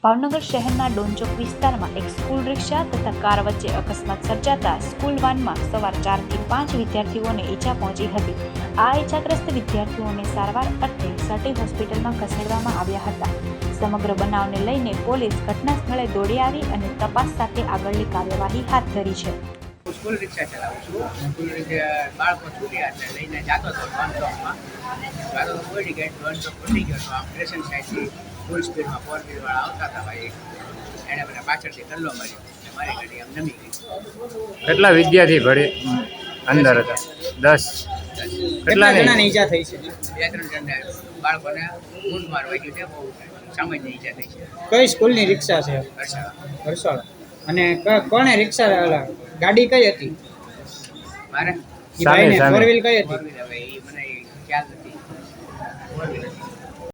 ભાવનગર શહેરના ડોનચોક વિસ્તારમાં એક સ્કૂલ રિક્ષા તથા કાર વચ્ચે અકસ્માત સર્જાતા સ્કૂલ વાનમાં સવાર 4 થી 5 વિદ્યાર્થીઓને ઈજા પહોંચી હતી। આ ઈજાગ્રસ્ત વિદ્યાર્થીઓને સારવાર અર્થે સટી હોસ્પિટલમાં ખસેડવામાં આવ્યા હતા। સમગ્ર બનાવને લઈને પોલીસ ઘટના સ્થળે દોડી આવી અને તપાસ સાથે આગળની કાર્યવાહી હાથ ધરી છે। સ્કૂલ રિક્ષા ચલાવું છું। સ્કૂલ રિક્ષા બાળકો છૂટ્યા એટલે લઈને જતો હતો ડોનચોકમાં તો પડી ગઈ ડોનચોક પડી ગયો તો આમ સ્ટેશન સાઈડથી ફૂલ સ્પીડમાં 4 વ્હીલવાળા આવતા હતા ભાઈ એણે મને પાછળથી કલ્લો માર્યો અને મારી ગાડી આમ નમી ગઈ। કેટલા વિદ્યાર્થી ભરે અંદર હતા? 10। કેટલા જણાને ઈજા થઈ છે? 2-3 જણને બાળકોને ઊંટ માર વાગ્યું છે, બહુ સામાન્ય ઈજા થઈ છે। કઈ સ્કૂલની રિક્ષા છે? હર્ષાળા। અને કોણે રિક્ષા ગાડી કઈ હતી? મારે ફોર વ્હીલ કઈ હતી? મને ખ્યાલ નથી।